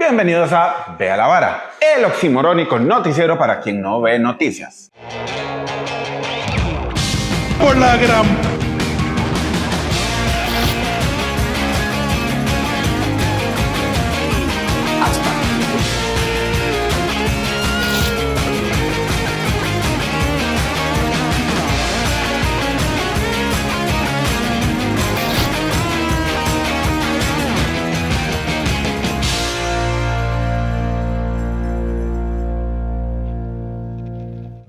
Bienvenidos a Ve a la Vara, el oximorónico noticiero para quien no ve noticias. Por la gran...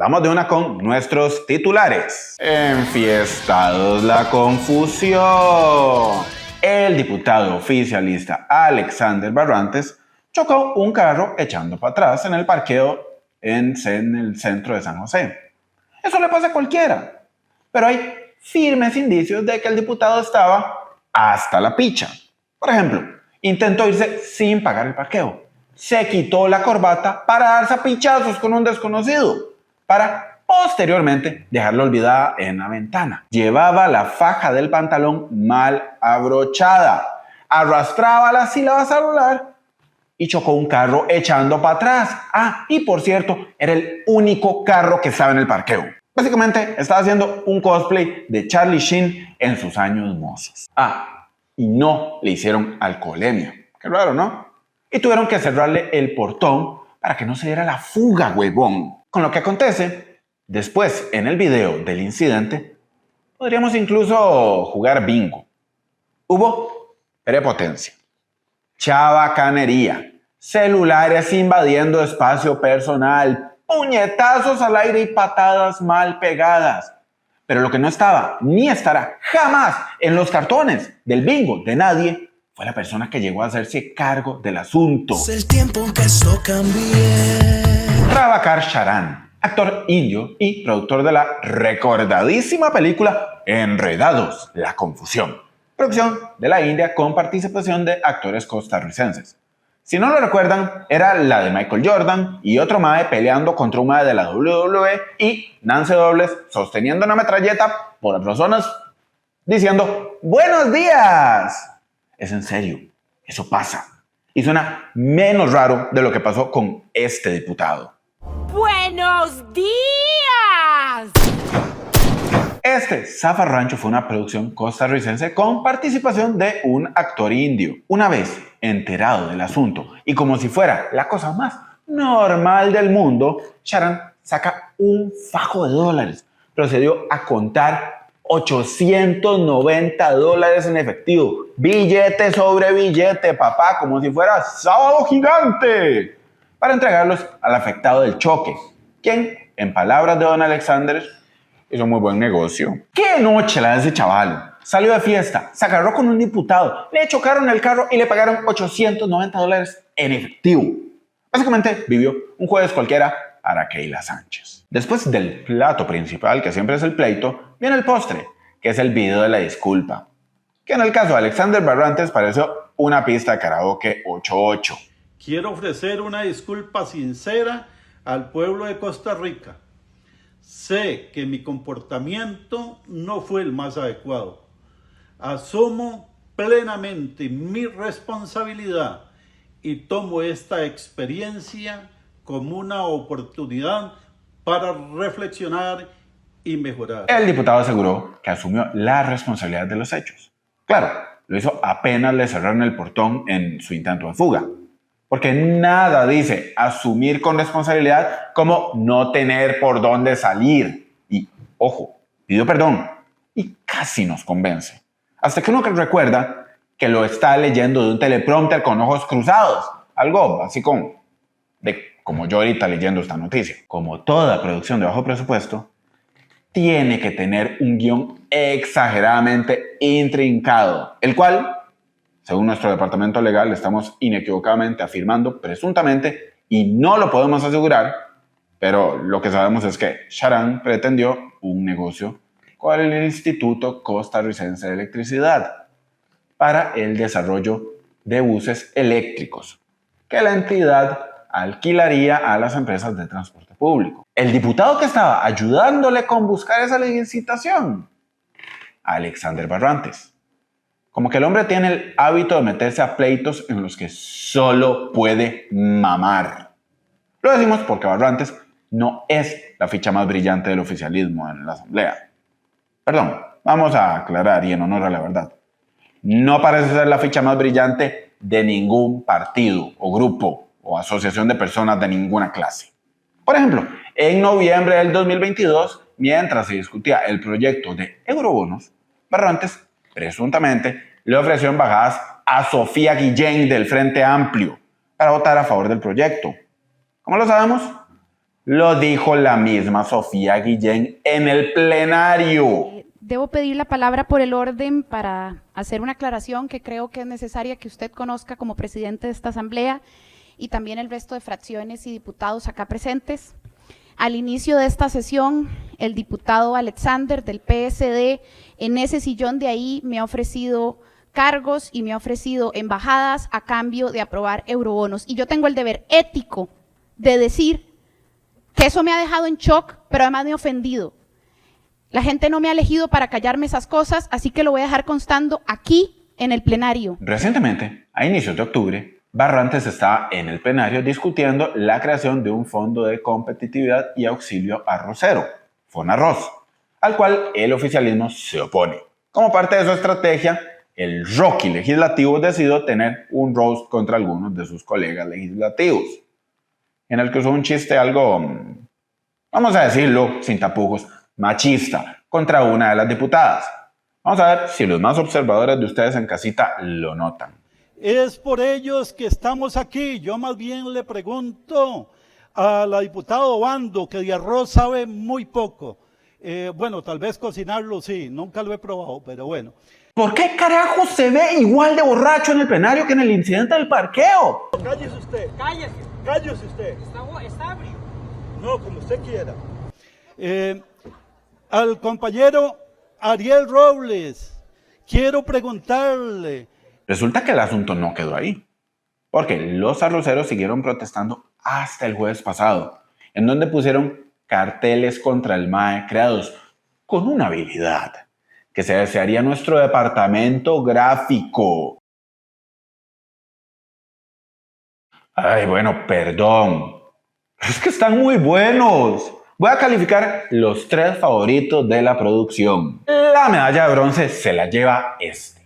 Vamos de una con nuestros titulares. Enfiestados la confusión. El diputado oficialista Alexander Barrantes chocó un carro echando para atrás en el parqueo en el centro de San José. Eso le pasa a cualquiera. Pero hay firmes indicios de que el diputado estaba hasta la picha. Por ejemplo, intentó irse sin pagar el parqueo. Se quitó la corbata para darse a pichazos con un desconocido, para posteriormente dejarla olvidada en la ventana. Llevaba la faja del pantalón mal abrochada, arrastraba las sílabas al volar y chocó un carro echando para atrás. Y por cierto, era el único carro que estaba en el parqueo. Básicamente estaba haciendo un cosplay de Charlie Sheen en sus años mozos. Y no le hicieron alcoholemia. Qué raro, ¿no? Y tuvieron que cerrarle el portón para que no se diera la fuga, huevón. Con lo que acontece, después en el video del incidente, podríamos incluso jugar bingo. Hubo prepotencia, chabacanería, celulares invadiendo espacio personal, puñetazos al aire y patadas mal pegadas. Pero lo que no estaba ni estará jamás en los cartones del bingo de nadie fue la persona que llegó a hacerse cargo del asunto. Es el tiempo en que esto cambie. Prabhakar Charan, actor indio y productor de la recordadísima película Enredados, la confusión, producción de la India con participación de actores costarricenses. Si no lo recuerdan, era la de Michael Jordan y otro mae peleando contra un mae de la WWE y Nancy Dobles sosteniendo una metralleta por otras zonas diciendo ¡Buenos días! Es en serio, eso pasa. Y suena menos raro de lo que pasó con este diputado. ¡Buenos días! Este zafarrancho fue una producción costarricense con participación de un actor indio. Una vez enterado del asunto y como si fuera la cosa más normal del mundo, Charan saca un fajo de dólares. Procedió a contar $890 en efectivo. Billete sobre billete, papá, como si fuera sábado gigante, para entregarlos al afectado del choque, quien, en palabras de don Alexander, hizo muy buen negocio. ¡Qué noche la de ese chaval! Salió de fiesta, se agarró con un diputado, le chocaron el carro y le pagaron $890 en efectivo. Básicamente vivió un jueves cualquiera para Keila Sánchez. Después del plato principal, que siempre es el pleito, viene el postre, que es el video de la disculpa, que en el caso de Alexander Barrantes pareció una pista de karaoke 8-8. Quiero ofrecer una disculpa sincera al pueblo de Costa Rica. Sé que mi comportamiento no fue el más adecuado. Asumo plenamente mi responsabilidad y tomo esta experiencia como una oportunidad para reflexionar y mejorar. El diputado aseguró que asumió la responsabilidad de los hechos. Claro, lo hizo apenas le cerraron el portón en su intento de fuga. Porque nada dice asumir con responsabilidad como no tener por dónde salir. Y, ojo, pidió perdón y casi nos convence. Hasta que uno recuerda que lo está leyendo de un teleprompter con ojos cruzados. Algo así como yo ahorita leyendo esta noticia. Como toda producción de bajo presupuesto, tiene que tener un guión exageradamente intrincado, el cual, según nuestro departamento legal, estamos inequívocamente afirmando presuntamente y no lo podemos asegurar, pero lo que sabemos es que Charan pretendió un negocio con el Instituto Costarricense de Electricidad para el desarrollo de buses eléctricos que la entidad alquilaría a las empresas de transporte público. El diputado que estaba ayudándole con buscar esa licitación, Alexander Barrantes, Como que el hombre tiene el hábito de meterse a pleitos en los que solo puede mamar. Lo decimos porque Barrantes no es la ficha más brillante del oficialismo en la Asamblea. Perdón, vamos a aclarar y en honor a la verdad. No parece ser la ficha más brillante de ningún partido o grupo o asociación de personas de ninguna clase. Por ejemplo, en noviembre del 2022, mientras se discutía el proyecto de eurobonos, Barrantes presuntamente le ofreció embajadas a Sofía Guillén del Frente Amplio para votar a favor del proyecto. ¿Cómo lo sabemos? Lo dijo la misma Sofía Guillén en el plenario. Debo pedir la palabra por el orden para hacer una aclaración que creo que es necesaria que usted conozca como presidente de esta asamblea y también el resto de fracciones y diputados acá presentes. Al inicio de esta sesión, el diputado Alexander del PSD en ese sillón de ahí me ha ofrecido cargos y me ha ofrecido embajadas a cambio de aprobar eurobonos. Y yo tengo el deber ético de decir que eso me ha dejado en shock, pero además me ha ofendido. La gente no me ha elegido para callarme esas cosas, así que lo voy a dejar constando aquí en el plenario. Recientemente, a inicios de octubre, Barrantes estaba en el plenario discutiendo la creación de un fondo de competitividad y auxilio arrocero, Fonarroz, al cual el oficialismo se opone. Como parte de su estrategia, el Rocky legislativo decidió tener un roast contra algunos de sus colegas legislativos, en el que usó un chiste algo, vamos a decirlo sin tapujos, machista contra una de las diputadas. Vamos a ver si los más observadores de ustedes en casita lo notan. Es por ellos que estamos aquí. Yo más bien le pregunto a la diputada Obando, que de arroz sabe muy poco. Bueno, tal vez cocinarlo sí, nunca lo he probado, pero bueno. ¿Por qué carajo se ve igual de borracho en el plenario que en el incidente del parqueo? Cállese usted. Cállese. Cállese usted. Está ebrio. No, como usted quiera. Al compañero Ariel Robles, quiero preguntarle. Resulta que el asunto no quedó ahí, porque los arroceros siguieron protestando hasta el jueves pasado, en donde pusieron carteles contra el MAE creados con una habilidad que se desearía nuestro departamento gráfico. Ay, bueno, perdón. Es que están muy buenos. Voy a calificar los 3 favoritos de la producción. La medalla de bronce se la lleva este.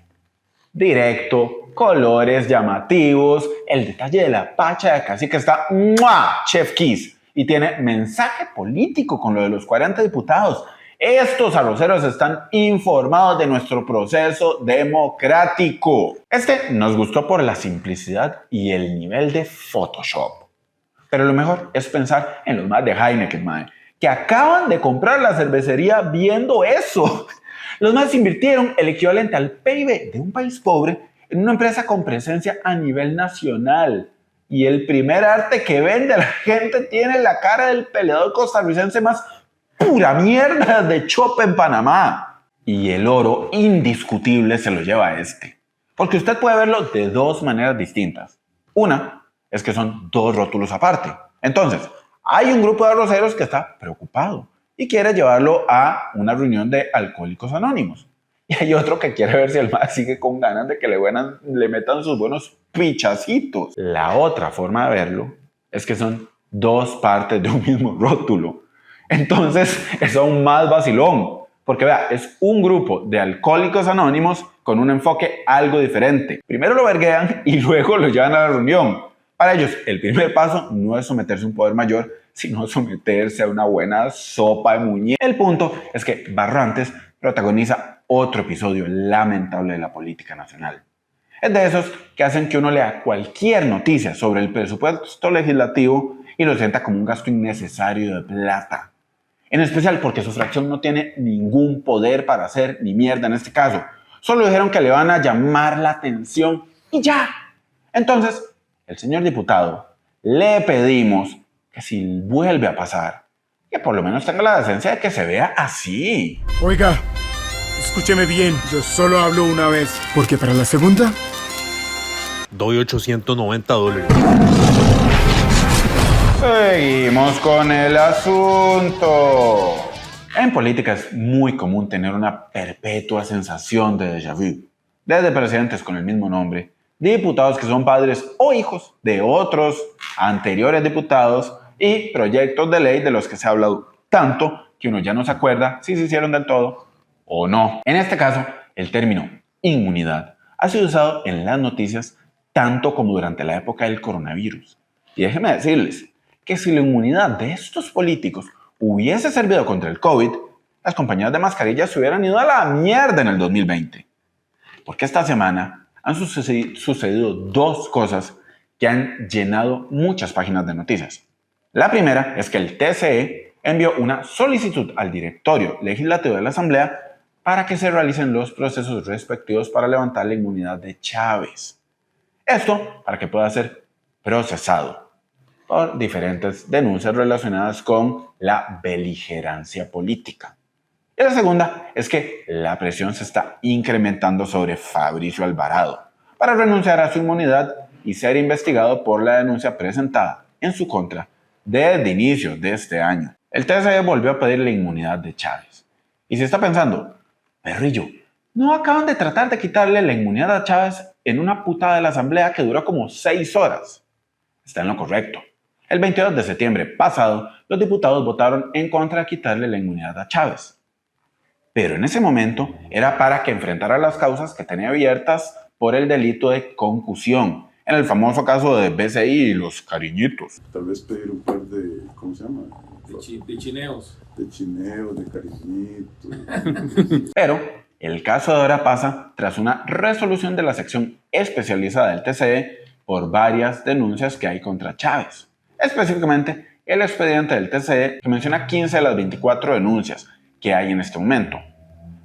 Directo, colores llamativos, el detalle de la pacha de acá sí que está ¡mua! Chef Kiss. Y tiene mensaje político con lo de los 40 diputados. Estos arroceros están informados de nuestro proceso democrático. Este nos gustó por la simplicidad y el nivel de Photoshop. Pero lo mejor es pensar en los más de Heineken, mae, que acaban de comprar la cervecería viendo eso. Los más invirtieron el equivalente al PIB de un país pobre en una empresa con presencia a nivel nacional. Y el primer arte que vende a la gente tiene la cara del peleador costarricense más pura mierda de chope en Panamá. Y el oro indiscutible se lo lleva a este. Porque usted puede verlo de 2 maneras distintas. Una es que son 2 rótulos aparte. Entonces, hay un grupo de arroceros que está preocupado y quiere llevarlo a una reunión de Alcohólicos Anónimos. Y hay otro que quiere ver si el más sigue con ganas de que le metan sus buenos pichacitos. La otra forma de verlo es que son 2 partes de un mismo rótulo. Entonces es aún más vacilón. Porque vea, es un grupo de Alcohólicos Anónimos con un enfoque algo diferente. Primero lo verguean y luego lo llevan a la reunión. Para ellos, el primer paso no es someterse a un poder mayor, sino someterse a una buena sopa de muñeca. El punto es que Barrantes protagoniza otro episodio lamentable de la política nacional. Es de esos que hacen que uno lea cualquier noticia sobre el presupuesto legislativo y lo sienta como un gasto innecesario de plata. En especial porque su fracción no tiene ningún poder para hacer ni mierda en este caso. Solo dijeron que le van a llamar la atención y ya. Entonces, el señor diputado, le pedimos que si vuelve a pasar, que por lo menos tenga la decencia de que se vea así. Oiga, escúcheme bien, yo solo hablo una vez, porque para la segunda doy $890. Seguimos con el asunto. En política es muy común tener una perpetua sensación de déjà vu. desde presidentes con el mismo nombre, diputados que son padres o hijos de otros anteriores diputados y proyectos de ley de los que se ha hablado tanto que uno ya no se acuerda si se hicieron del todo o no. En este caso, el término inmunidad ha sido usado en las noticias tanto como durante la época del coronavirus. Y déjenme decirles que si la inmunidad de estos políticos hubiese servido contra el COVID, las compañías de mascarillas se hubieran ido a la mierda en el 2020. Porque esta semana han sucedido dos cosas que han llenado muchas páginas de noticias. La primera es que el TSE envió una solicitud al directorio legislativo de la Asamblea para que se realicen los procesos respectivos para levantar la inmunidad de Chávez. Esto para que pueda ser procesado por diferentes denuncias relacionadas con la beligerancia política. Y la segunda es que la presión se está incrementando sobre Fabricio Alvarado para renunciar a su inmunidad y ser investigado por la denuncia presentada en su contra desde inicios de este año. El TSE volvió a pedir la inmunidad de Chávez. Y se está pensando, perrillo, ¿no acaban de tratar de quitarle la inmunidad a Chávez en una putada de la Asamblea que duró como 6 horas? Está en lo correcto. El 22 de septiembre pasado, los diputados votaron en contra de quitarle la inmunidad a Chávez. Pero en ese momento era para que enfrentara las causas que tenía abiertas por el delito de concusión, en el famoso caso de BCI y los cariñitos. Tal vez pedir un par de, ¿cómo se llama? De chineos. De chineos, de cariñitos. Pero el caso de ahora pasa tras una resolución de la sección especializada del TSE por varias denuncias que hay contra Chávez. Específicamente, el expediente del TSE que menciona 15 de las 24 denuncias que hay en este momento.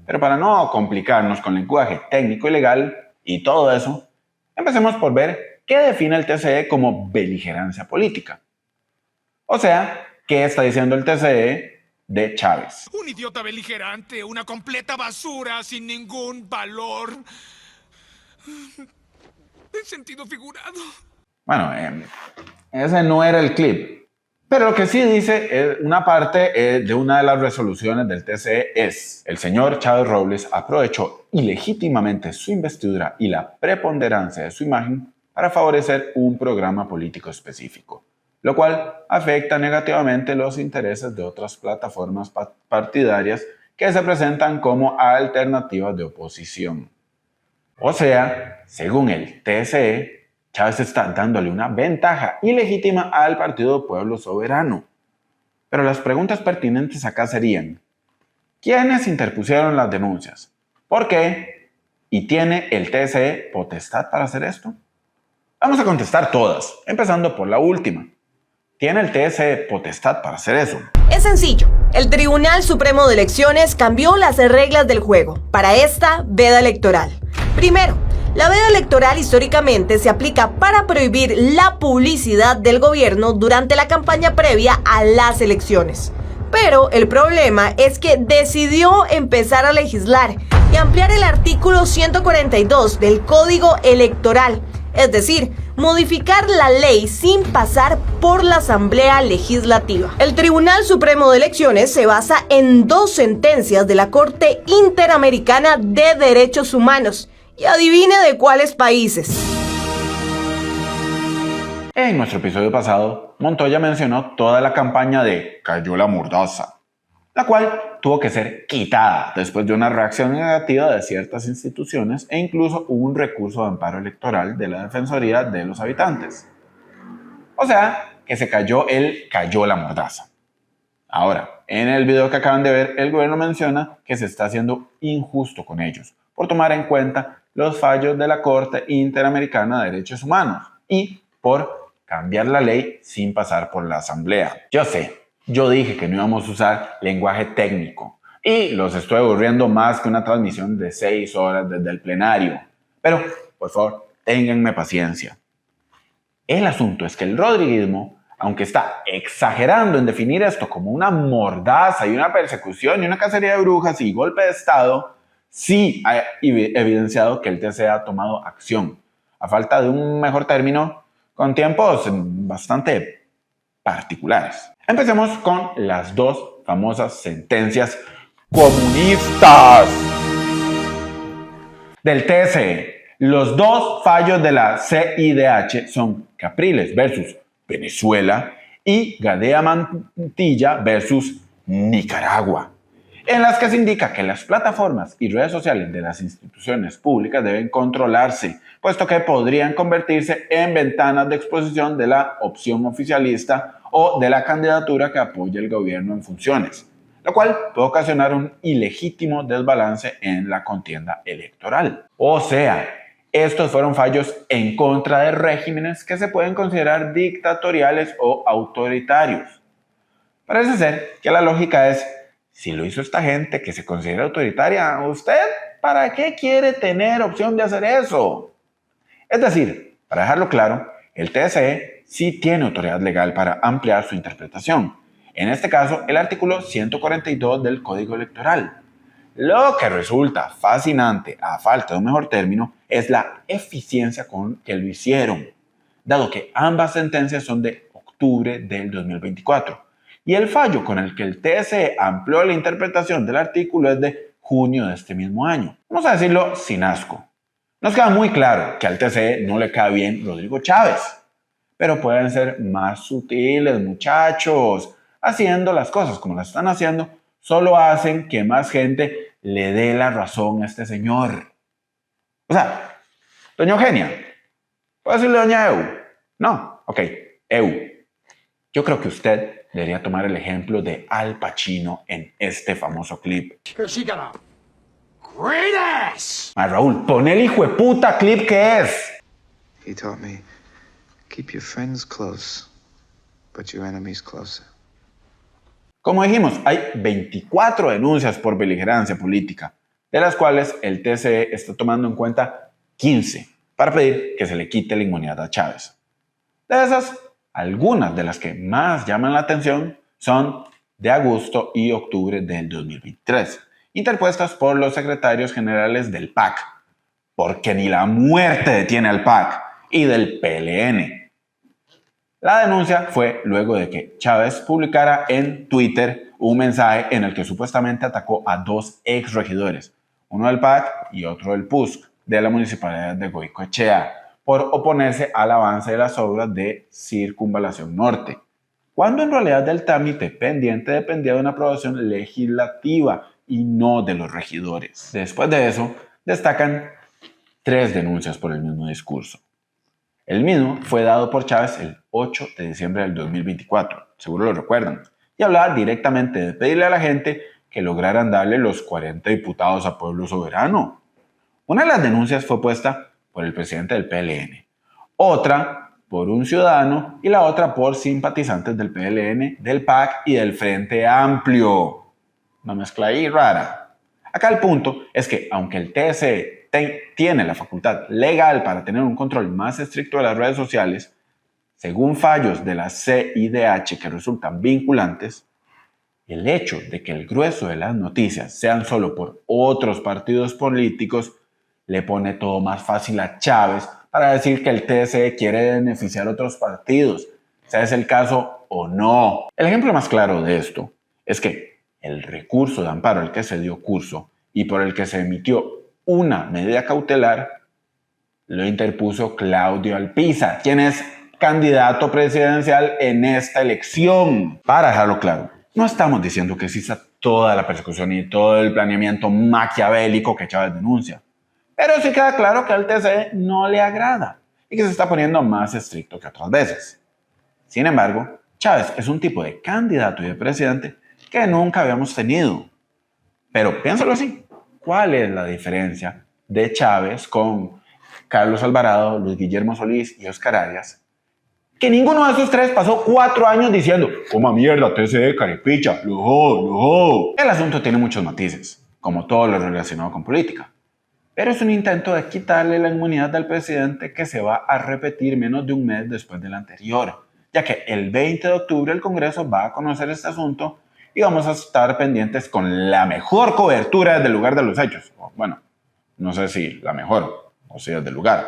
Pero para no complicarnos con lenguaje técnico y legal y todo eso, empecemos por ver qué define el TSE como beligerancia política. O sea, ¿qué está diciendo el TSE de Chávez? Un idiota beligerante, una completa basura sin ningún valor. En sentido figurado. Bueno, ese no era el clip. Pero lo que sí dice una parte de una de las resoluciones del TSE es: el señor Chávez Robles aprovechó ilegítimamente su investidura y la preponderancia de su imagen para favorecer un programa político específico, lo cual afecta negativamente los intereses de otras plataformas partidarias que se presentan como alternativas de oposición. O sea, según el TSE, Chávez está dándole una ventaja ilegítima al Partido Pueblo Soberano. Pero las preguntas pertinentes acá serían: ¿quiénes interpusieron las denuncias? ¿Por qué? ¿Y tiene el TSE potestad para hacer esto? Vamos a contestar todas, empezando por la última. ¿Tiene el TSE potestad para hacer eso? Es sencillo. El Tribunal Supremo de Elecciones cambió las reglas del juego para esta veda electoral. Primero, la veda electoral históricamente se aplica para prohibir la publicidad del gobierno durante la campaña previa a las elecciones. Pero el problema es que decidió empezar a legislar y ampliar el artículo 142 del Código Electoral, es decir, modificar la ley sin pasar por la Asamblea Legislativa. El Tribunal Supremo de Elecciones se basa en 2 sentencias de la Corte Interamericana de Derechos Humanos. Y adivine de cuáles países. En nuestro episodio pasado, Montoya mencionó toda la campaña de Cayó la Mordaza, la cual tuvo que ser quitada después de una reacción negativa de ciertas instituciones e incluso hubo un recurso de amparo electoral de la Defensoría de los Habitantes. O sea, que se cayó la Mordaza. Ahora, en el video que acaban de ver, el gobierno menciona que se está haciendo injusto con ellos por tomar en cuenta los fallos de la Corte Interamericana de Derechos Humanos y por cambiar la ley sin pasar por la Asamblea. Yo sé, yo dije que no íbamos a usar lenguaje técnico y los estoy aburriendo más que una transmisión de 6 horas desde el plenario. Pero, por favor, ténganme paciencia. El asunto es que el rodriguismo, aunque está exagerando en definir esto como una mordaza y una persecución y una cacería de brujas y golpe de Estado, sí ha evidenciado que el TSE ha tomado acción, a falta de un mejor término, con tiempos bastante particulares. Empecemos con las 2 famosas sentencias comunistas. del TSE. Los dos fallos de la CIDH son Capriles versus Venezuela y Gadea Mantilla versus Nicaragua, en las que se indica que las plataformas y redes sociales de las instituciones públicas deben controlarse, puesto que podrían convertirse en ventanas de exposición de la opción oficialista o de la candidatura que apoya el gobierno en funciones, lo cual puede ocasionar un ilegítimo desbalance en la contienda electoral. O sea, estos fueron fallos en contra de regímenes que se pueden considerar dictatoriales o autoritarios. Parece ser que la lógica es: si lo hizo esta gente que se considera autoritaria, ¿usted para qué quiere tener opción de hacer eso? Es decir, para dejarlo claro, el TSE sí tiene autoridad legal para ampliar su interpretación. En este caso, el artículo 142 del Código Electoral. Lo que resulta fascinante, a falta de un mejor término, es la eficiencia con que lo hicieron, dado que ambas sentencias son de octubre del 2024. Y el fallo con el que el TSE amplió la interpretación del artículo es de junio de este mismo año. Vamos a decirlo sin asco. Nos queda muy claro que al TSE no le cae bien Rodrigo Chávez, pero pueden ser más sutiles, muchachos. Haciendo las cosas como las están haciendo, solo hacen que más gente le dé la razón a este señor. O sea, doña Eugenia, ¿puedo decirle doña Eu? No, ok, Eu. Yo creo que usted debería tomar el ejemplo de Al Pacino en este famoso clip. Raúl, pon el hijo de puta clip que es. He taught me, keep your friends close, but your enemies closer. Como dijimos, hay 24 denuncias por beligerancia política, de las cuales el TSE está tomando en cuenta 15 para pedir que se le quite la inmunidad a Chávez. De esas, algunas de las que más llaman la atención son de agosto y octubre del 2023, interpuestas por los secretarios generales del PAC, porque ni la muerte detiene al PAC, y del PLN. La denuncia fue luego de que Chávez publicara en Twitter un mensaje en el que supuestamente atacó a dos exregidores, uno del PAC y otro del PUSC, de la municipalidad de Goicoechea, por oponerse al avance de las obras de Circunvalación Norte, cuando en realidad el trámite pendiente dependía de una aprobación legislativa y no de los regidores. Después de eso, destacan 3 denuncias por el mismo discurso. El mismo fue dado por Chávez el 8 de diciembre del 2024, seguro lo recuerdan, y hablaba directamente de pedirle a la gente que lograran darle los 40 diputados a Pueblo Soberano. Una de las denuncias fue puesta por el presidente del PLN, otra por un ciudadano y la otra por simpatizantes del PLN, del PAC y del Frente Amplio. Una mezcla ahí rara. Acá el punto es que aunque el TSE tiene la facultad legal para tener un control más estricto de las redes sociales, según fallos de la CIDH que resultan vinculantes, el hecho de que el grueso de las noticias sean solo por otros partidos políticos le pone todo más fácil a Chávez para decir que el TSE quiere beneficiar a otros partidos, sea ese el caso o no. El ejemplo más claro de esto es que el recurso de amparo al que se dio curso y por el que se emitió una medida cautelar lo interpuso Claudio Alpizar, quien es candidato presidencial en esta elección. Para dejarlo claro, no estamos diciendo que exista toda la persecución y todo el planeamiento maquiavélico que Chávez denuncia, pero sí queda claro que al TSE no le agrada y que se está poniendo más estricto que otras veces. Sin embargo, Chávez es un tipo de candidato y de presidente que nunca habíamos tenido. Pero piénsalo así. ¿Cuál es la diferencia de Chávez con Carlos Alvarado, Luis Guillermo Solís y Oscar Arias? Que ninguno de esos 3 pasó 4 años diciendo «Coma mierda, TSE, carepicha, lo jodo». El asunto tiene muchos matices, como todo lo relacionado con política. Pero es un intento de quitarle la inmunidad al presidente que se va a repetir menos de un mes después del anterior, ya que el 20 de octubre el Congreso va a conocer este asunto y vamos a estar pendientes con la mejor cobertura desde el lugar de los hechos. Bueno, no sé si la mejor o si desde el lugar.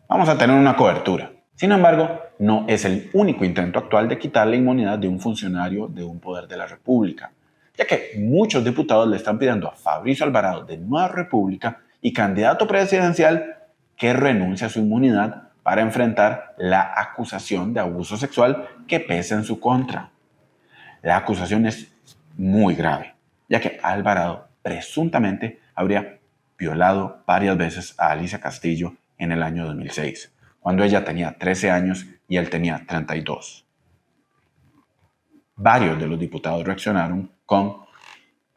Vamos a tener una cobertura. Sin embargo, no es el único intento actual de quitar la inmunidad de un funcionario de un poder de la República, ya que muchos diputados le están pidiendo a Fabricio Alvarado de Nueva República y candidato presidencial que renuncia a su inmunidad para enfrentar la acusación de abuso sexual que pesa en su contra. La acusación es muy grave, ya que Alvarado presuntamente habría violado varias veces a Alicia Castillo en el año 2006, cuando ella tenía 13 años y él tenía 32. Varios de los diputados reaccionaron con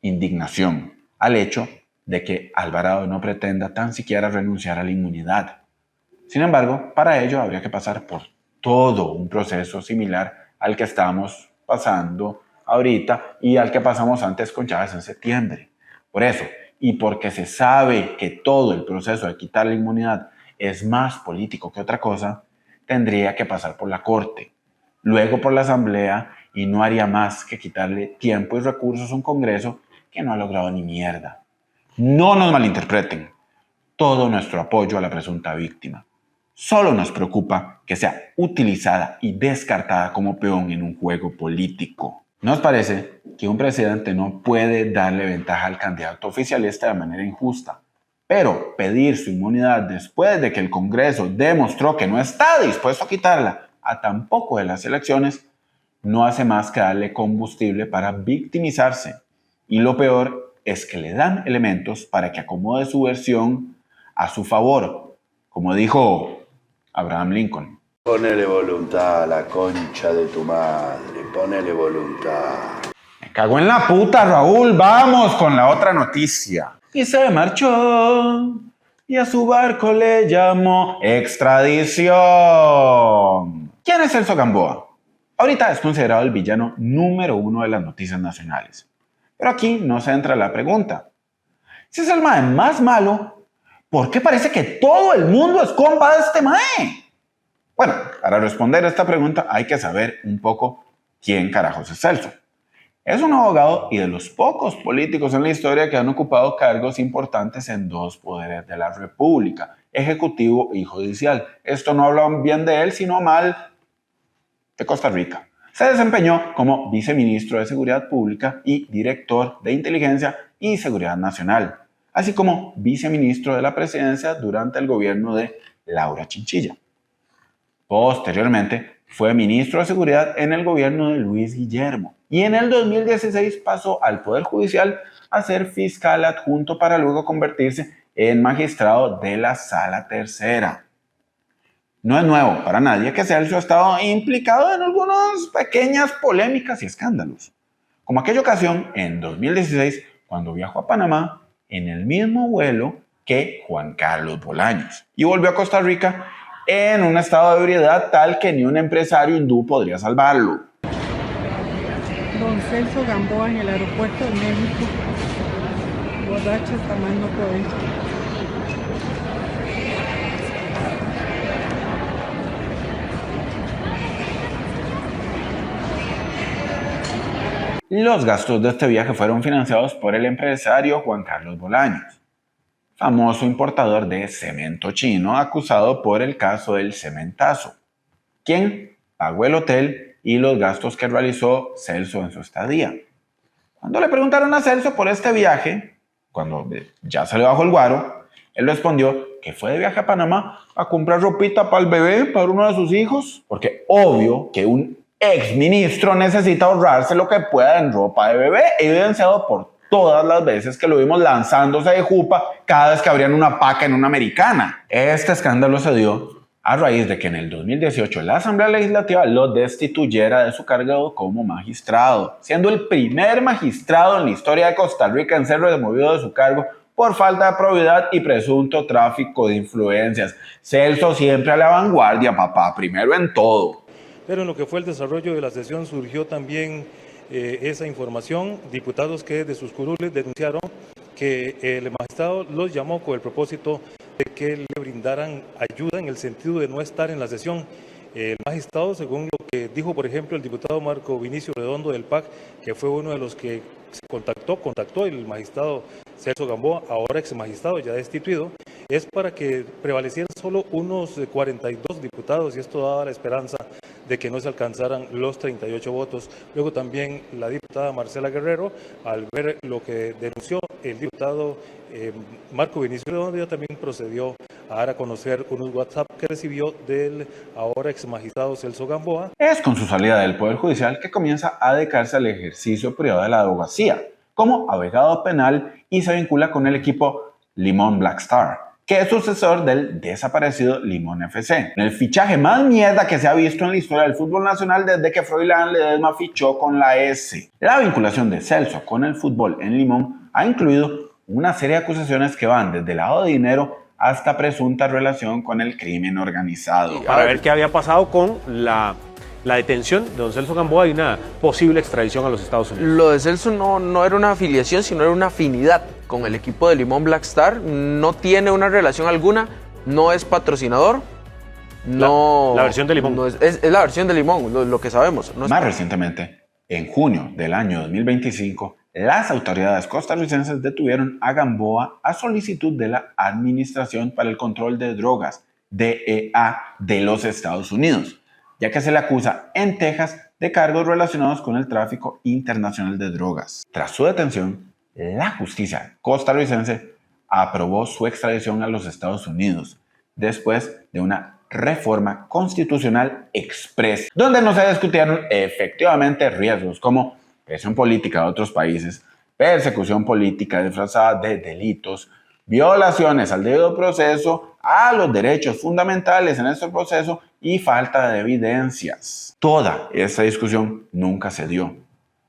indignación al hecho de que Alvarado no pretenda tan siquiera renunciar a la inmunidad. Sin embargo, para ello habría que pasar por todo un proceso similar al que estamos pasando ahorita y al que pasamos antes con Chávez en septiembre. Por eso, y porque se sabe que todo el proceso de quitar la inmunidad es más político que otra cosa, tendría que pasar por la Corte, luego por la Asamblea, y no haría más que quitarle tiempo y recursos a un Congreso que no ha logrado ni mierda. No nos malinterpreten. Todo nuestro apoyo a la presunta víctima. Solo nos preocupa que sea utilizada y descartada como peón en un juego político. Nos parece que un presidente no puede darle ventaja al candidato oficialista de manera injusta, pero pedir su inmunidad después de que el Congreso demostró que no está dispuesto a quitarla a tan poco de las elecciones no hace más que darle combustible para victimizarse. Y lo peor es que le dan elementos para que acomode su versión a su favor, como dijo Abraham Lincoln. Ponele voluntad a la concha de tu madre, ponele voluntad. Me cago en la puta, Raúl, vamos con la otra noticia. Y se marchó y a su barco le llamó extradición. ¿Quién es Celso Gamboa? Ahorita es considerado el villano número 1 de las noticias nacionales. Pero aquí no se entra la pregunta. Si es el mae más malo, ¿por qué parece que todo el mundo es compa de este mae? Bueno, para responder a esta pregunta hay que saber un poco quién carajos es Celso. Es un abogado y de los pocos políticos en la historia que han ocupado cargos importantes en dos poderes de la República, ejecutivo y judicial. Esto no habla bien de él, sino mal de Costa Rica. Se desempeñó como viceministro de Seguridad Pública y director de Inteligencia y Seguridad Nacional, así como viceministro de la Presidencia durante el gobierno de Laura Chinchilla. Posteriormente, fue ministro de Seguridad en el gobierno de Luis Guillermo y en el 2016 pasó al Poder Judicial a ser fiscal adjunto para luego convertirse en magistrado de la Sala Tercera. No es nuevo para nadie que Celso ha estado implicado en algunas pequeñas polémicas y escándalos, como aquella ocasión en 2016 cuando viajó a Panamá en el mismo vuelo que Juan Carlos Bolaños y volvió a Costa Rica en un estado de ebriedad tal que ni un empresario hindú podría salvarlo. Don Celso Gamboa en el aeropuerto de México, borracho hasta más no poder. Los gastos de este viaje fueron financiados por el empresario Juan Carlos Bolaños, famoso importador de cemento chino acusado por el caso del cementazo, quien pagó el hotel y los gastos que realizó Celso en su estadía. Cuando le preguntaron a Celso por este viaje, cuando ya se le bajó el guaro, él respondió que fue de viaje a Panamá a comprar ropita para el bebé, para uno de sus hijos, porque obvio que un exministro necesita ahorrarse lo que pueda en ropa de bebé, evidenciado por todas las veces que lo vimos lanzándose de jupa cada vez que abrían una paca en una americana. Este escándalo se dio a raíz de que en el 2018 la Asamblea Legislativa lo destituyera de su cargo como magistrado, siendo el primer magistrado en la historia de Costa Rica en ser removido de su cargo por falta de probidad y presunto tráfico de influencias. Celso siempre a la vanguardia, papá, primero en todo. Pero en lo que fue el desarrollo de la sesión surgió también esa información. Diputados que de sus curules denunciaron que el magistrado los llamó con el propósito de que le brindaran ayuda en el sentido de no estar en la sesión. El magistrado, según lo que dijo, por ejemplo, el diputado Marco Vinicio Redondo del PAC, que fue uno de los que se contactó el magistrado Celso Gamboa, ahora ex magistrado ya destituido, es para que prevalecieran solo unos 42 diputados y esto daba la esperanza de que no se alcanzaran los 38 votos. Luego también la diputada Marcela Guerrero, al ver lo que denunció el diputado Marco Vinicio Redondia, también procedió a dar a conocer unos WhatsApp que recibió del ahora ex magistrado Celso Gamboa. Es con su salida del Poder Judicial que comienza a dedicarse al ejercicio privado de la abogacía como abogado penal y se vincula con el equipo Limón Black Star, que es sucesor del desaparecido Limón FC. El fichaje más mierda que se ha visto en la historia del fútbol nacional desde que Froilán Ledesma fichó con la S. La vinculación de Celso con el fútbol en Limón ha incluido una serie de acusaciones que van desde lavado de dinero hasta presunta relación con el crimen organizado. Para ver qué había pasado con la detención de don Celso Gamboa y una posible extradición a los Estados Unidos. Lo de Celso no era una afiliación, sino era una afinidad con el equipo de Limón Black Star. No tiene una relación alguna, no es patrocinador. La versión de Limón. No es la versión de Limón, lo que sabemos. No es... Más recientemente, en junio del año 2025, las autoridades costarricenses detuvieron a Gamboa a solicitud de la Administración para el Control de Drogas, DEA, de los Estados Unidos, ya que se le acusa en Texas de cargos relacionados con el tráfico internacional de drogas. Tras su detención, la justicia costarricense aprobó su extradición a los Estados Unidos después de una reforma constitucional express, donde no se discutieron efectivamente riesgos como presión política de otros países, persecución política disfrazada de delitos, violaciones al debido proceso, a los derechos fundamentales en este proceso y falta de evidencias. Toda esta discusión nunca se dio.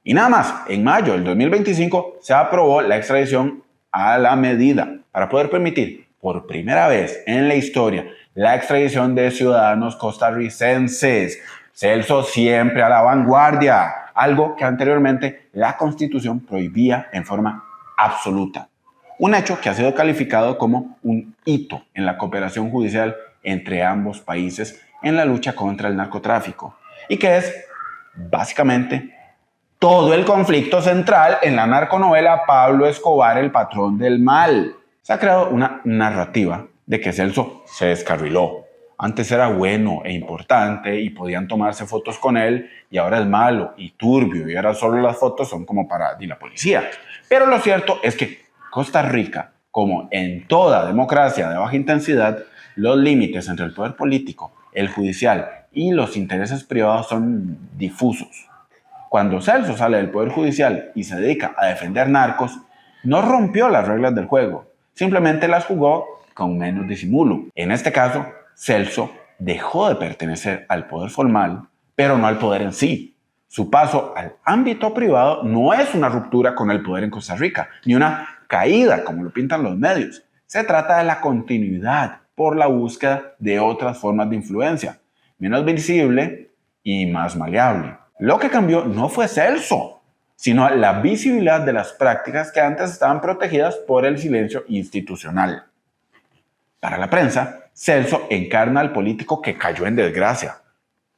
Y nada más, en mayo del 2025 se aprobó la extradición a la medida para poder permitir por primera vez en la historia la extradición de ciudadanos costarricenses. Celso siempre a la vanguardia, algo que anteriormente la Constitución prohibía en forma absoluta. Un hecho que ha sido calificado como un hito en la cooperación judicial entre ambos países en la lucha contra el narcotráfico y que es básicamente todo el conflicto central en la narconovela Pablo Escobar, el patrón del mal. Se ha creado una narrativa de que Celso se descarriló. Antes era bueno e importante y podían tomarse fotos con él y ahora es malo y turbio y ahora solo las fotos son como para la policía. Pero lo cierto es que Costa Rica, como en toda democracia de baja intensidad, los límites entre el poder político, el judicial y los intereses privados son difusos. Cuando Celso sale del poder judicial y se dedica a defender narcos, no rompió las reglas del juego, simplemente las jugó con menos disimulo. En este caso, Celso dejó de pertenecer al poder formal, pero no al poder en sí. Su paso al ámbito privado no es una ruptura con el poder en Costa Rica, ni una caída, como lo pintan los medios. Se trata de la continuidad por la búsqueda de otras formas de influencia, menos visible y más maleable. Lo que cambió no fue Celso, sino la visibilidad de las prácticas que antes estaban protegidas por el silencio institucional. Para la prensa, Celso encarna al político que cayó en desgracia.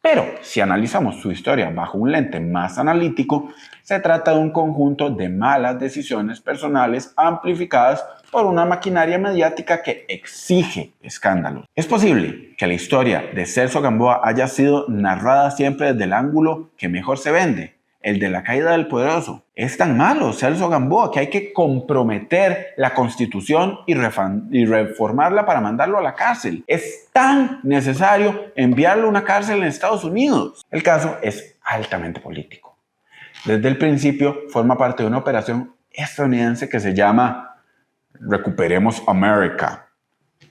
Pero si analizamos su historia bajo un lente más analítico, se trata de un conjunto de malas decisiones personales amplificadas por una maquinaria mediática que exige escándalos. Es posible que la historia de Celso Gamboa haya sido narrada siempre desde el ángulo que mejor se vende, el de la caída del poderoso. Es tan malo Celso Gamboa que hay que comprometer la Constitución y reformarla para mandarlo a la cárcel. Es tan necesario enviarlo a una cárcel en Estados Unidos. El caso es altamente político. Desde el principio forma parte de una operación estadounidense que se llama Recuperemos América,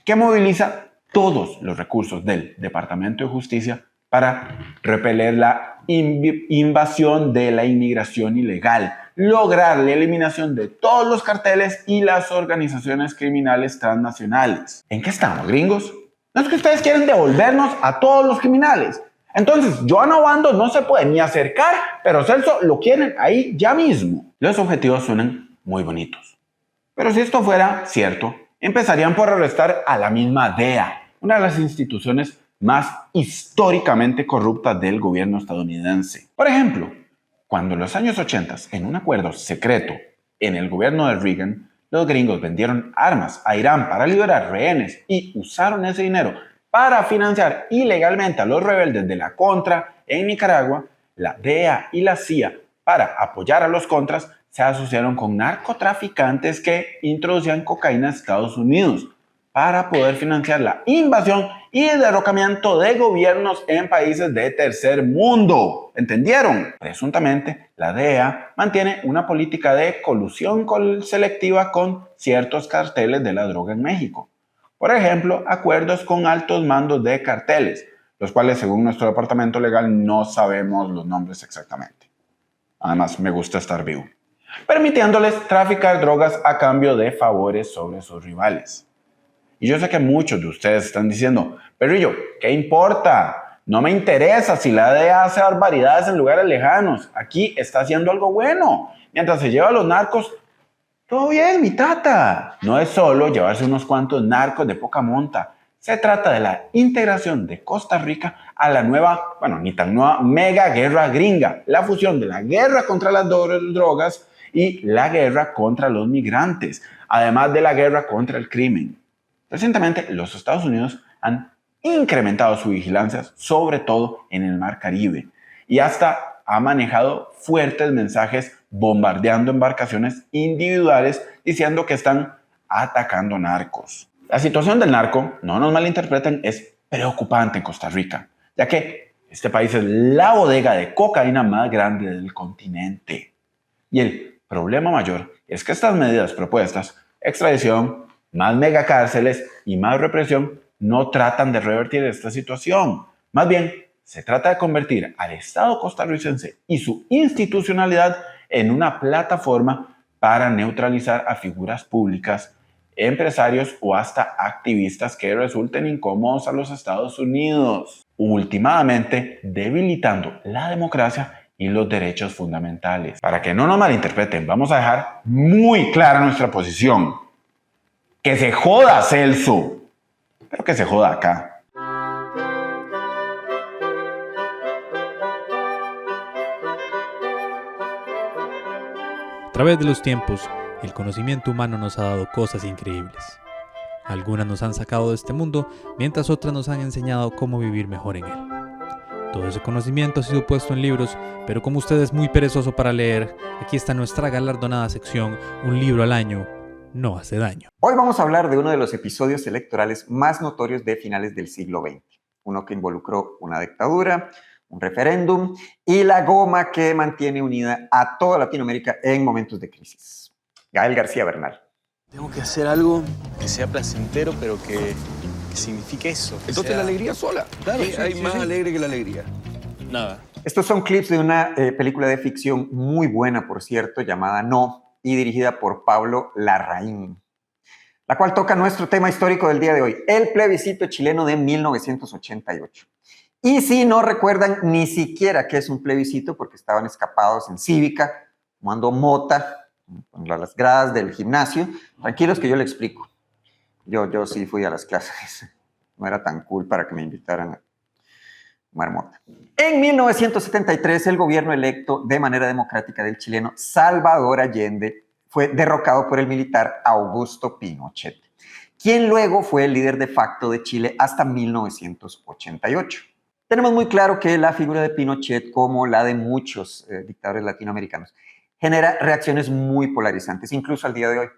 que moviliza todos los recursos del Departamento de Justicia para repeler la invasión de la inmigración ilegal, lograr la eliminación de todos los carteles y las organizaciones criminales transnacionales. ¿En qué estamos, gringos? No es que ustedes quieren devolvernos a todos los criminales. Entonces, Joan Obando no se puede ni acercar, pero Celso lo quieren ahí ya mismo. Los objetivos suenan muy bonitos. Pero si esto fuera cierto, empezarían por arrestar a la misma DEA, una de las instituciones más históricamente corruptas del gobierno estadounidense. Por ejemplo, cuando en los años 80, en un acuerdo secreto en el gobierno de Reagan, los gringos vendieron armas a Irán para liberar rehenes y usaron ese dinero para financiar ilegalmente a los rebeldes de la Contra en Nicaragua, la DEA y la CIA, para apoyar a los Contras, se asociaron con narcotraficantes que introducían cocaína a Estados Unidos para poder financiar la invasión y el derrocamiento de gobiernos en países de tercer mundo. ¿Entendieron? Presuntamente, la DEA mantiene una política de colusión selectiva con ciertos carteles de la droga en México. Por ejemplo, acuerdos con altos mandos de carteles, los cuales, según nuestro departamento legal, no sabemos los nombres exactamente. Además, me gusta estar vivo. Permitiéndoles traficar drogas a cambio de favores sobre sus rivales. Y yo sé que muchos de ustedes están diciendo, Perrillo, ¿qué importa? No me interesa si la DEA hace barbaridades en lugares lejanos. Aquí está haciendo algo bueno. Mientras se lleva a los narcos, todo bien, mi tata. No es solo llevarse unos cuantos narcos de poca monta. Se trata de la integración de Costa Rica a la nueva, bueno, ni tan nueva, mega guerra gringa. La fusión de la guerra contra las drogas y la guerra contra los migrantes, además de la guerra contra el crimen. Recientemente, los Estados Unidos han incrementado su vigilancia, sobre todo en el Mar Caribe, y hasta ha manejado fuertes mensajes bombardeando embarcaciones individuales diciendo que están atacando narcos. La situación del narco, no nos malinterpreten, es preocupante en Costa Rica, ya que este país es la bodega de cocaína más grande del continente. Y el problema mayor es que estas medidas propuestas, extradición, más megacárceles y más represión, no tratan de revertir esta situación. Más bien, se trata de convertir al Estado costarricense y su institucionalidad en una plataforma para neutralizar a figuras públicas, empresarios o hasta activistas que resulten incómodos a los Estados Unidos, últimamente debilitando la democracia y los derechos fundamentales. Para que no nos malinterpreten, vamos a dejar muy clara nuestra posición. Que se joda Celso, pero que se joda acá. A través de los tiempos, el conocimiento humano nos ha dado cosas increíbles. Algunas nos han sacado de este mundo, mientras otras nos han enseñado cómo vivir mejor en él. Todo ese conocimiento ha sido puesto en libros, pero como usted es muy perezoso para leer, aquí está nuestra galardonada sección, Un libro al año no hace daño. Hoy vamos a hablar de uno de los episodios electorales más notorios de finales del siglo XX. Uno que involucró una dictadura, un referéndum y la goma que mantiene unida a toda Latinoamérica en momentos de crisis. Gael García Bernal. Tengo que hacer algo que sea placentero, pero que signifique eso. Entonces la alegría sola. Claro, ¿Qué hay más alegre que la alegría? Nada. Estos son clips de una película de ficción muy buena, por cierto, llamada No, y dirigida por Pablo Larraín, la cual toca nuestro tema histórico del día de hoy, el plebiscito chileno de 1988. Y si no recuerdan ni siquiera qué es un plebiscito, porque estaban escapados en cívica, fumando mota, en las gradas del gimnasio, tranquilos que yo le explico. Yo sí fui a las clases, no era tan cool para que me invitaran a fumar mota. En 1973, el gobierno electo de manera democrática del chileno Salvador Allende fue derrocado por el militar Augusto Pinochet, quien luego fue el líder de facto de Chile hasta 1988. Tenemos muy claro que la figura de Pinochet, como la de muchos dictadores latinoamericanos, genera reacciones muy polarizantes, incluso al día de hoy.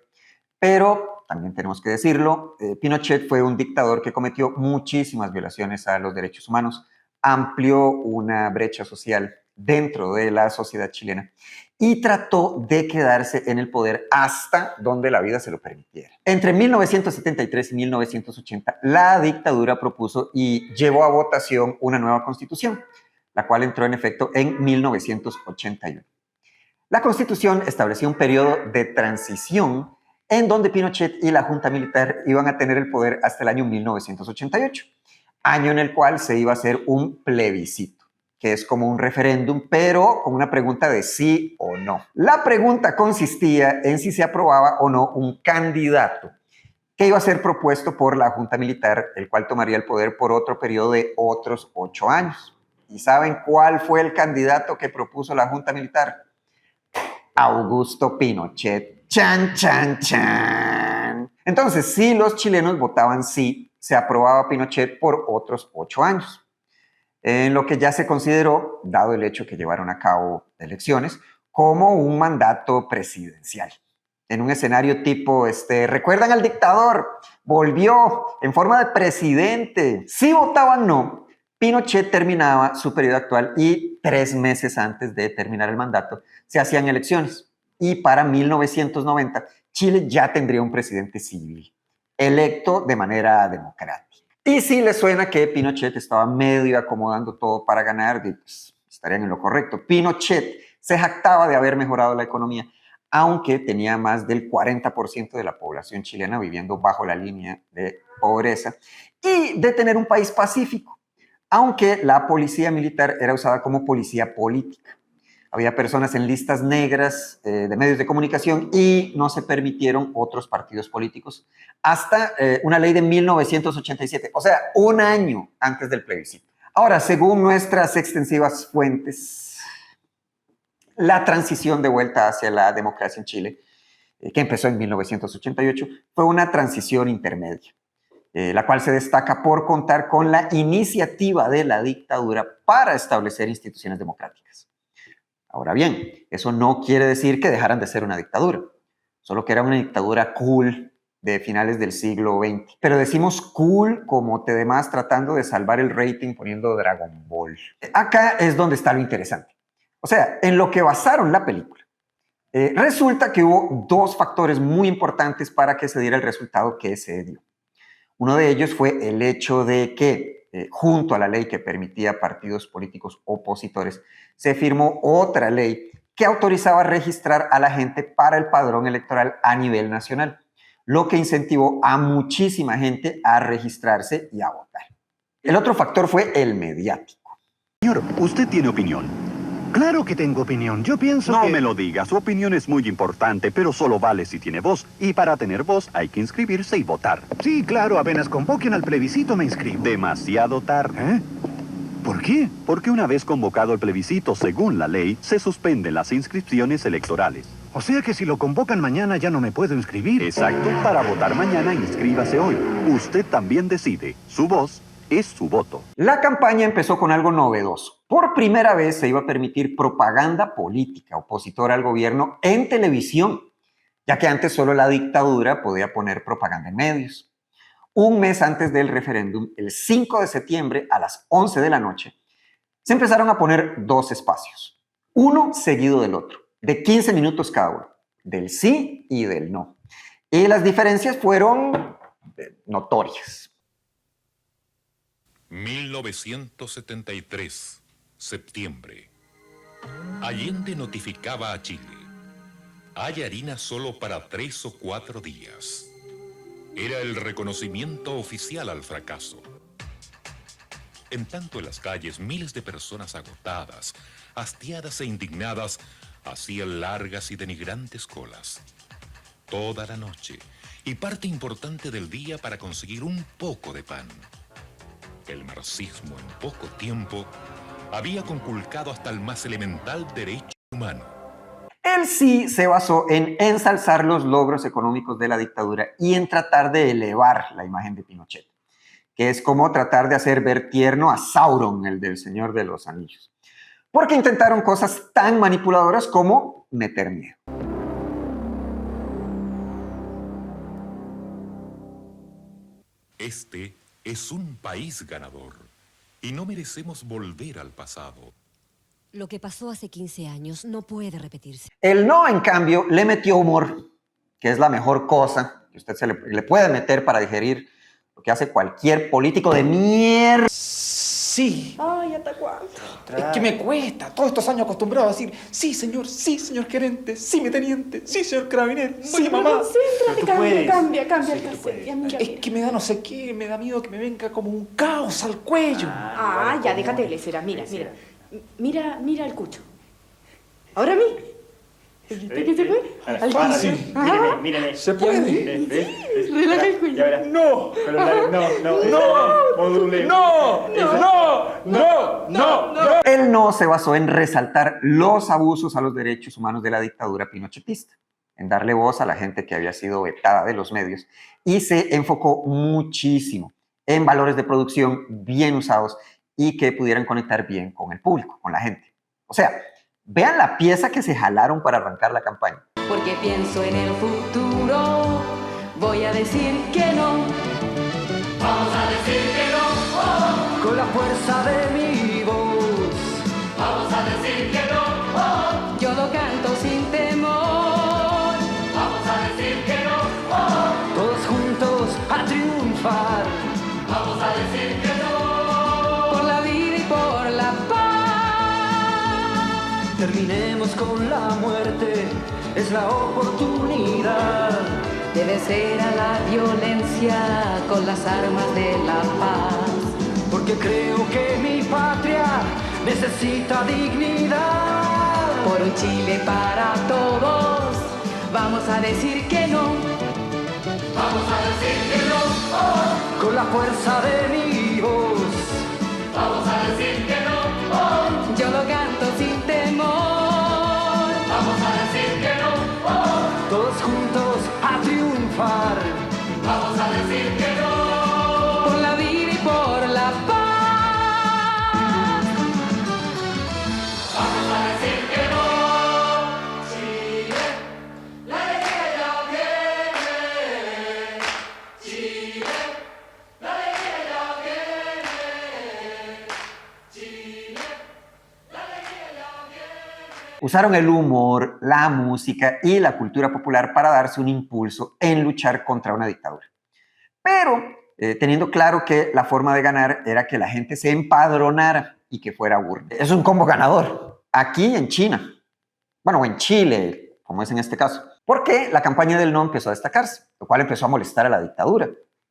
Pero también tenemos que decirlo, Pinochet fue un dictador que cometió muchísimas violaciones a los derechos humanos, amplió una brecha social dentro de la sociedad chilena y trató de quedarse en el poder hasta donde la vida se lo permitiera. Entre 1973 y 1980, la dictadura propuso y llevó a votación una nueva constitución, la cual entró en efecto en 1981. La constitución establecía un periodo de transición en donde Pinochet y la junta militar iban a tener el poder hasta el año 1988. Año en el cual se iba a hacer un plebiscito, que es como un referéndum, pero con una pregunta de sí o no. La pregunta consistía en si se aprobaba o no un candidato que iba a ser propuesto por la Junta Militar, el cual tomaría el poder por otro periodo de otros 8 años. ¿Y saben cuál fue el candidato que propuso la Junta Militar? Augusto Pinochet. ¡Chan, chan, chan! Entonces, si los chilenos votaban sí, se aprobaba a Pinochet por otros 8 años, en lo que ya se consideró, dado el hecho que llevaron a cabo elecciones, como un mandato presidencial. En un escenario tipo, ¿recuerdan al dictador? Volvió en forma de presidente. Si votaban no, Pinochet terminaba su periodo actual y 3 meses antes de terminar el mandato se hacían elecciones. Y para 1990, Chile ya tendría un presidente civil, electo de manera democrática. Y si les suena que Pinochet estaba medio acomodando todo para ganar, pues, estarían en lo correcto. Pinochet se jactaba de haber mejorado la economía, aunque tenía más del 40% de la población chilena viviendo bajo la línea de pobreza, y de tener un país pacífico, aunque la policía militar era usada como policía política. Había personas en listas negras de medios de comunicación y no se permitieron otros partidos políticos hasta una ley de 1987, o sea, un año antes del plebiscito. Ahora, según nuestras extensivas fuentes, la transición de vuelta hacia la democracia en Chile, que empezó en 1988, fue una transición intermedia, la cual se destaca por contar con la iniciativa de la dictadura para establecer instituciones democráticas. Ahora bien, eso no quiere decir que dejaran de ser una dictadura, solo que era una dictadura cool de finales del siglo XX. Pero decimos cool como Tedemás tratando de salvar el rating poniendo Dragon Ball. Acá es donde está lo interesante. O sea, en lo que basaron la película. Resulta que hubo 2 factores muy importantes para que se diera el resultado que se dio. Uno de ellos fue el hecho de que, junto a la ley que permitía partidos políticos opositores, se firmó otra ley que autorizaba registrar a la gente para el padrón electoral a nivel nacional, lo que incentivó a muchísima gente a registrarse y a votar. El otro factor fue el mediático. Señor, usted tiene opinión. Claro que tengo opinión. Yo pienso que... No me lo diga. Su opinión es muy importante, pero solo vale si tiene voz. Y para tener voz hay que inscribirse y votar. Sí, claro. Apenas convoquen al plebiscito me inscribo. Demasiado tarde. ¿Por qué? Porque una vez convocado el plebiscito, según la ley, se suspenden las inscripciones electorales. O sea que si lo convocan mañana ya no me puedo inscribir. Exacto. Para votar mañana, inscríbase hoy. Usted también decide. Su voz es su voto. La campaña empezó con algo novedoso. Por primera vez se iba a permitir propaganda política opositora al gobierno en televisión, ya que antes solo la dictadura podía poner propaganda en medios. Un mes antes del referéndum, el 5 de septiembre a las 11 de la noche, se empezaron a poner 2 espacios, uno seguido del otro, de 15 minutos cada uno, del sí y del no. Y las diferencias fueron notorias. 1973, septiembre. Allende notificaba a Chile: hay harina solo para 3 o 4 días. Era el reconocimiento oficial al fracaso. En tanto, en las calles, miles de personas agotadas, hastiadas e indignadas, hacían largas y denigrantes colas. Toda la noche y parte importante del día para conseguir un poco de pan. El marxismo en poco tiempo había conculcado hasta el más elemental derecho humano. El sí se basó en ensalzar los logros económicos de la dictadura y en tratar de elevar la imagen de Pinochet, que es como tratar de hacer ver tierno a Sauron, el del Señor de los Anillos, porque intentaron cosas tan manipuladoras como meter miedo. Este es un país ganador y no merecemos volver al pasado. Lo que pasó hace 15 años no puede repetirse. El no, en cambio, le metió humor, que es la mejor cosa que usted le puede meter para digerir lo que hace cualquier político de mierda. Sí. Ay, ¿hasta cuándo? Es que me cuesta, todos estos años acostumbrado a decir sí, señor gerente, sí, mi teniente, sí, señor carabinero, sí, mamá. Concéntrate, cambia el cassette. Es que me da no sé qué, me da miedo que me venga como un caos al cuello. Ya, déjate de lesera, mira el cucho. Ahora a mí. ¿Qué se puede? Sí. Míreme. ¿Se puede? Relaja el cuello. No. Module. No. El no se basó en resaltar los abusos a los derechos humanos de la dictadura pinochetista, en darle voz a la gente que había sido vetada de los medios, y se enfocó muchísimo en valores de producción bien usados y que pudieran conectar bien con el público, con la gente. O sea, vean la pieza que se jalaron para arrancar la campaña. Porque pienso en el futuro, voy a decir que no. Vamos a decir que no. Oh. Con la fuerza de mi voz. Vamos a decir que no. Oh. Yo lo canto sin temor. Vamos a decir que no. Oh. Todos juntos a triunfar. Vamos a decir que no. Por la vida y por la paz. Terminemos con la muerte. Es la oportunidad de vencer a la violencia con las armas de la paz. Porque creo que mi patria necesita dignidad. Por un Chile para todos, vamos a decir que no. Vamos a decir que no. Oh. Con la fuerza de mi voz. Vamos a decir que no. Oh. Yo lo canto sin temor. Vamos a decir que no. Oh. Todos juntos a triunfar. Vamos a decir que no. Por la vida y por la paz. Vamos a decir que no. Chile, la alegría ya viene. Chile, la alegría ya viene. Chile, la alegría ya viene. Usaron el humor, la música y la cultura popular para darse un impulso en luchar contra una dictadura. Pero teniendo claro que la forma de ganar era que la gente se empadronara y que fuera urna. Es un combo ganador. Aquí en China, bueno, en Chile, como es en este caso, porque la campaña del no empezó a destacarse, lo cual empezó a molestar a la dictadura,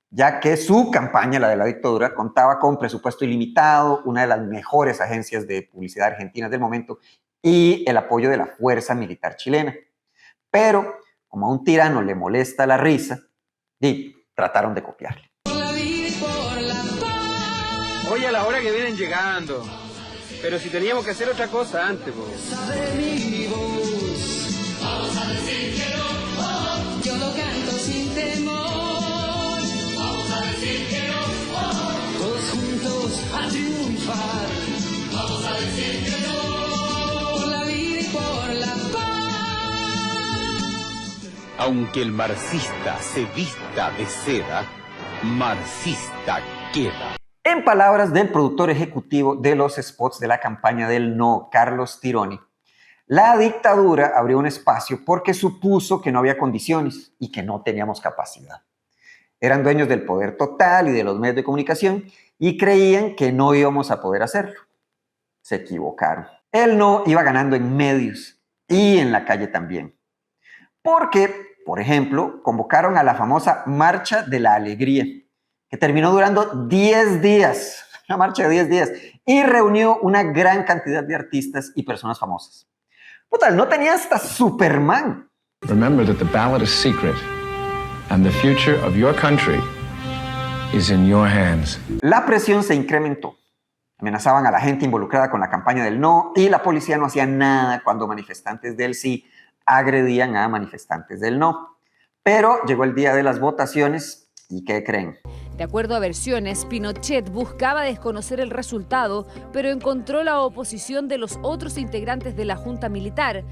ya que su campaña, la de la dictadura, contaba con presupuesto ilimitado, una de las mejores agencias de publicidad argentinas del momento y el apoyo de la fuerza militar chilena. Pero, como a un tirano le molesta la risa, y trataron de copiarle. Oye, a la hora que vienen llegando. Pero si teníamos que hacer otra cosa antes, pues. Vamos a decir que no. Oh. Yo lo canto sin temor. Vamos a decir que no. Oh. Todos juntos a triunfar. Vamos a decir que no. Por la vida y por la paz. Aunque el marxista se vista de seda, marxista queda. En palabras del productor ejecutivo de los spots de la campaña del no, Carlos Tironi, la dictadura abrió un espacio porque supuso que no había condiciones y que no teníamos capacidad. Eran dueños del poder total y de los medios de comunicación y creían que no íbamos a poder hacerlo. Se equivocaron. El no iba ganando en medios y en la calle también. Porque, por ejemplo, convocaron a la famosa Marcha de la Alegría, que terminó durando 10 días, una marcha de 10 días, y reunió una gran cantidad de artistas y personas famosas. Puta, no tenía hasta Superman. Remember that the ballot is secret, and the future of your country is in your hands. La presión se incrementó. Amenazaban a la gente involucrada con la campaña del no, y la policía no hacía nada cuando manifestantes del sí agredían a manifestantes del no. Pero llegó el día de las votaciones, ¿y qué creen? De acuerdo a versiones, Pinochet buscaba desconocer el resultado, pero encontró la oposición de los otros integrantes de la Junta Militar.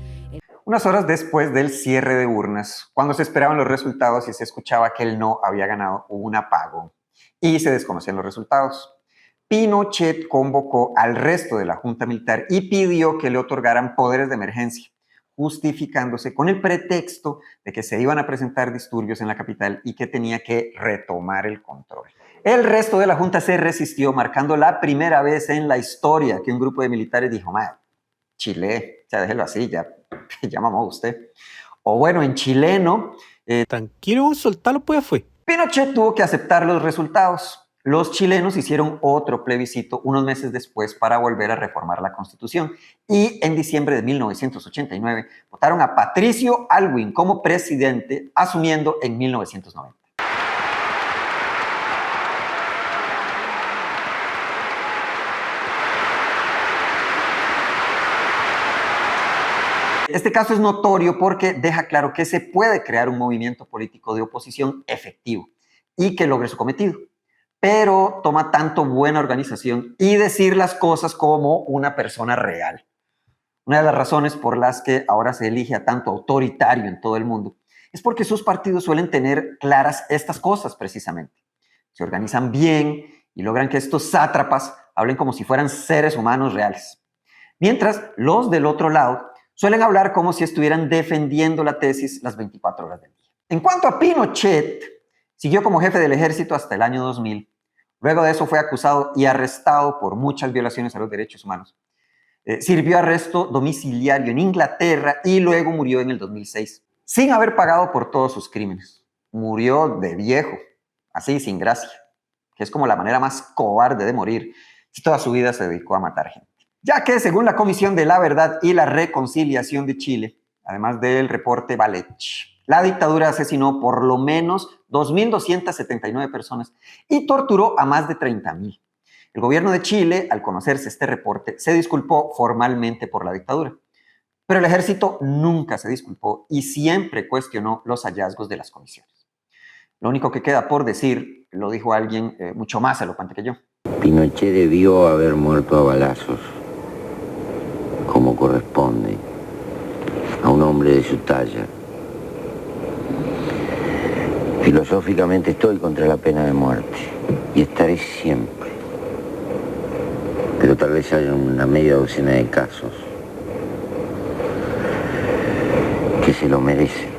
Unas horas después del cierre de urnas, cuando se esperaban los resultados y se escuchaba que el no había ganado, hubo un apagón y se desconocían los resultados. Pinochet convocó al resto de la Junta Militar y pidió que le otorgaran poderes de emergencia, justificándose con el pretexto de que se iban a presentar disturbios en la capital y que tenía que retomar el control. El resto de la Junta se resistió, marcando la primera vez en la historia que un grupo de militares dijo, Chile, ya déjelo así, ya mamó usted. O bueno, en chileno... Tranquilo, soltalo pues fue. Pinochet tuvo que aceptar los resultados. Los chilenos hicieron otro plebiscito unos meses después para volver a reformar la Constitución y en diciembre de 1989 votaron a Patricio Aylwin como presidente, asumiendo en 1990. Este caso es notorio porque deja claro que se puede crear un movimiento político de oposición efectivo y que logre su cometido. pero toma tanto buena organización y decir las cosas como una persona real. Una de las razones por las que ahora se elige a tanto autoritario en todo el mundo es porque sus partidos suelen tener claras estas cosas precisamente. Se organizan bien y logran que estos sátrapas hablen como si fueran seres humanos reales. Mientras los del otro lado suelen hablar como si estuvieran defendiendo la tesis las 24 horas del día. En cuanto a Pinochet, siguió como jefe del ejército hasta el año 2000. Luego de eso fue acusado y arrestado por muchas violaciones a los derechos humanos. Sirvió arresto domiciliario en Inglaterra y luego murió en el 2006, sin haber pagado por todos sus crímenes. Murió de viejo, así, sin gracia, que es como la manera más cobarde de morir, y toda su vida se dedicó a matar gente. Ya que, según la Comisión de la Verdad y la Reconciliación de Chile, además del reporte Valech, la dictadura asesinó por lo menos 2.279 personas y torturó a más de 30.000. El gobierno de Chile, al conocerse este reporte, se disculpó formalmente por la dictadura. Pero el ejército nunca se disculpó y siempre cuestionó los hallazgos de las comisiones. Lo único que queda por decir, lo dijo alguien mucho más elocuente que yo. Pinochet debió haber muerto a balazos, como corresponde a un hombre de su talla. Filosóficamente estoy contra la pena de muerte y estaré siempre. Pero tal vez haya una media docena de casos que se lo merecen.